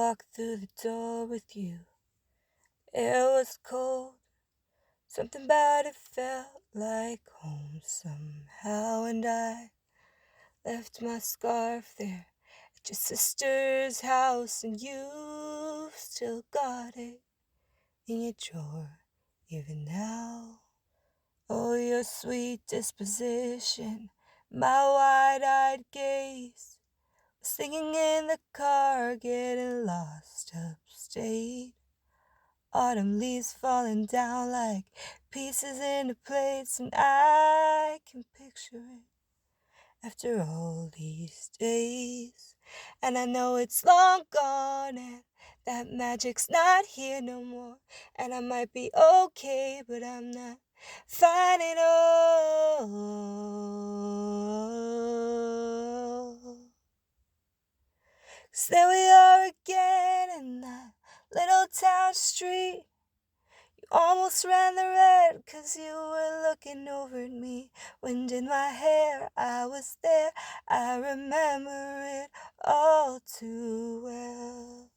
walked through the door with you. Air was cold, something about it felt like home somehow, and I left my scarf there at your sister's house, and you've still got it in your drawer even now. Oh, your sweet disposition, my wide-eyed gaze, singing in the car, getting lost upstate. Autumn leaves falling down like pieces into plates, and I can picture it after all these days. And I know it's long gone, and that magic's not here no more. And I might be okay, but I'm not fine at all. 'Cause there we are again in that little town street. You almost ran the red 'cause you were looking over at me. Wind in my hair, I was there, I remember it all too well.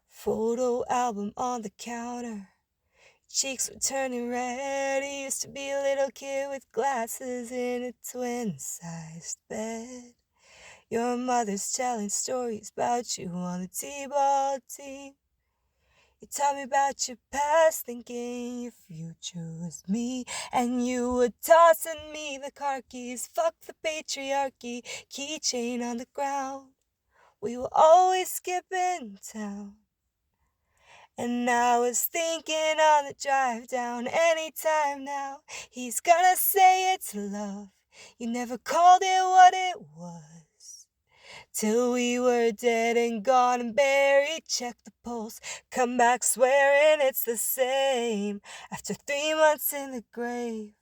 Photo album on the counter, cheeks were turning red. You used to be a little kid with glasses in a twin-sized bed. Your mother's telling stories about you on the t-ball team. You tell me about your past, thinking your future was me. And you were tossing me the car keys, fuck the patriarchy, keychain on the ground. We were always skipping town. And I was thinking on the drive down, anytime now, he's gonna say it's love. You never called it what it was. Till we were dead and gone and buried, check the pulse, come back swearing it's the same. After 3 months in the grave.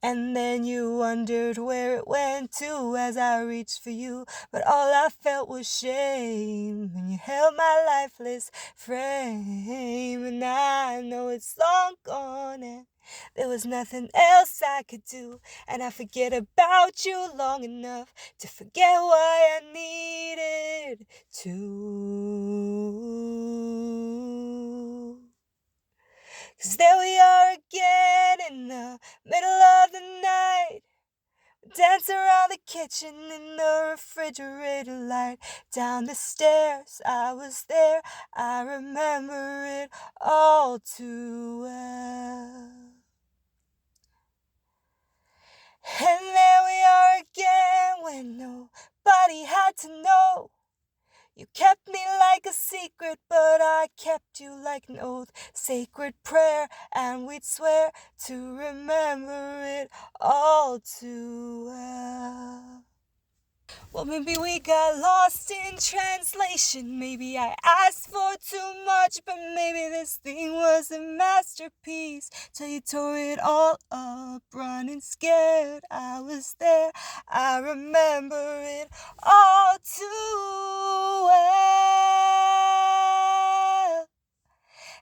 And then you wondered where it went to as I reached for you, but all I felt was shame. And you held my lifeless frame, and I know it's long gone and there was nothing else I could do. And I forget about you long enough to forget why I needed to. 'Cause there we are again in the middle of the night, dance around the kitchen in the refrigerator light. Down the stairs, I was there, I remember it all too well. And there we are again when nobody had to know. You kept me like a secret, but I kept you like an oath. Sacred prayer, and we'd swear to remember it all too well. Well, maybe we got lost in translation. Maybe I asked for too much, but maybe this thing was a masterpiece. Till you tore it all up, running scared. I was there, I remember it all too well.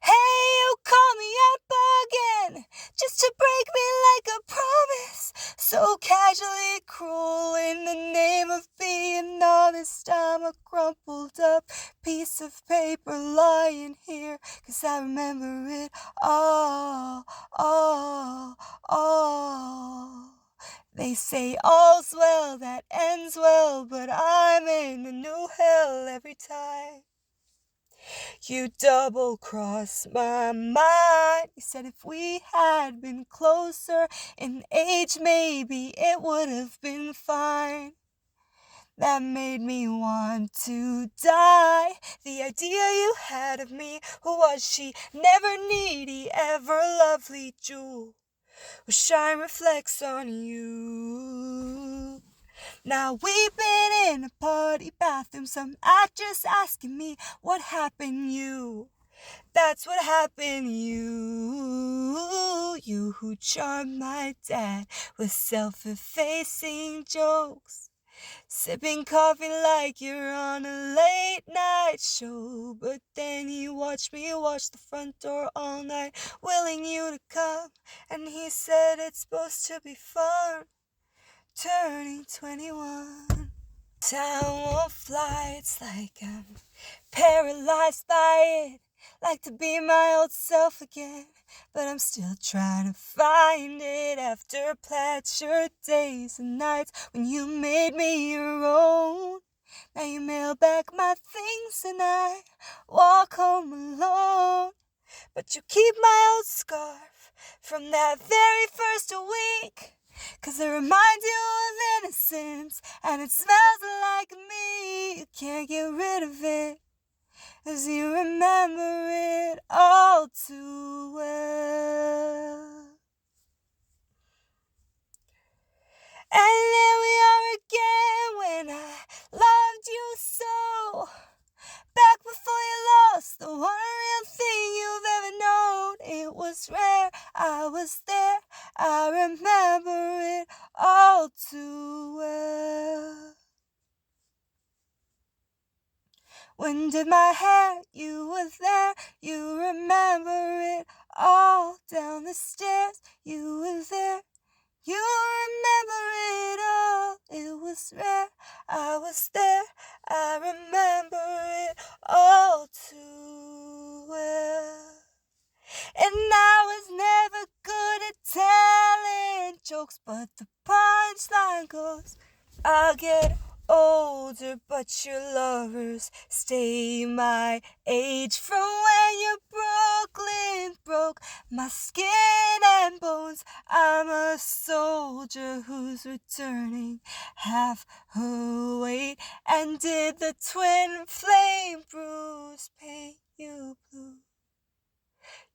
Hey, you call me up again, just to break me like a promise. So casually cruel in the name of being honest. I'm a crumpled up piece of paper lying here, 'cause I remember it all. They say all's well that ends well, but I'm in a new hell every time. You double-crossed my mind. You said if we had been closer in age, maybe it would have been fine. That made me want to die. The idea you had of me, who was she? Never needy, ever lovely jewel, whose shine reflects on you. Now we've been in a party bathroom, some actress asking me what happened you. That's what happened you. You who charmed my dad with self-effacing jokes, sipping coffee like you're on a late night show. But then he watched me wash the front door all night, willing you to come, and he said it's supposed to be fun, turning 21. Time won't fly, it's like I'm paralyzed by it. Like to be my old self again, but I'm still trying to find it. After pleasure days and nights when you made me your own. Now you mail back my things and I walk home alone. But you keep my old scarf from that very first week, 'cause it reminds you of innocence and it smells like me. You can't get rid of it, 'cause you remember it all too well. And there we are again when I loved you so. Back before you lost the one real thing you've ever known. It was rare, I was there, I remember it all too well. When did my hair, you were there, you remember it all. Down the stairs, you were there, you remember it all. It was rare, I was there, I remember it all too well. And I was never good at telling jokes, but the punchline goes, I'll get older, but your lovers stay my age. From when your Brooklyn broke my skin and bones, I'm a soldier who's returning half her weight. And did the twin flame bruise paint you blue?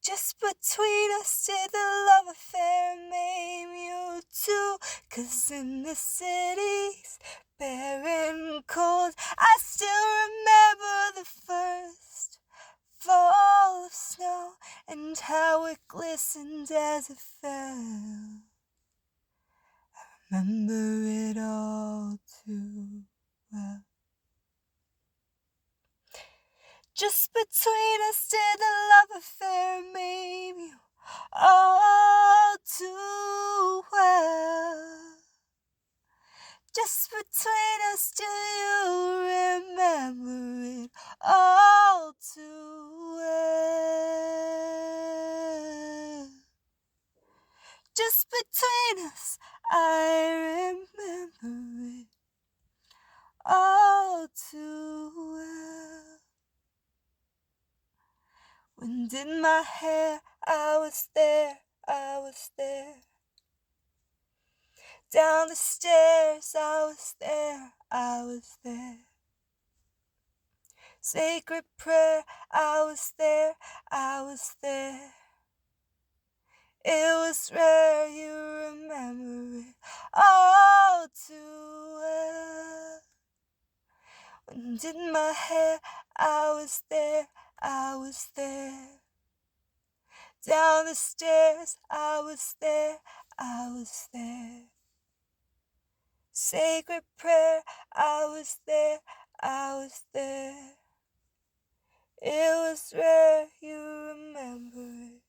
Just between us did the love affair maim you too? 'Cause in the city's barren cold, I still remember the first fall of snow and how it glistened as it fell. I remember it all too well. Just between us did the love affair maim you all too well. Just between us do you remember it all too well. Just between us I remember it all too well. When did my hair, I was there, I was there. Down the stairs, I was there, I was there. Sacred prayer, I was there, I was there. It was rare, you remember it all too well. When did my hair, I was there, I was there. Down the stairs, I was there, I was there. Sacred prayer, I was there, I was there. It was rare, you remember it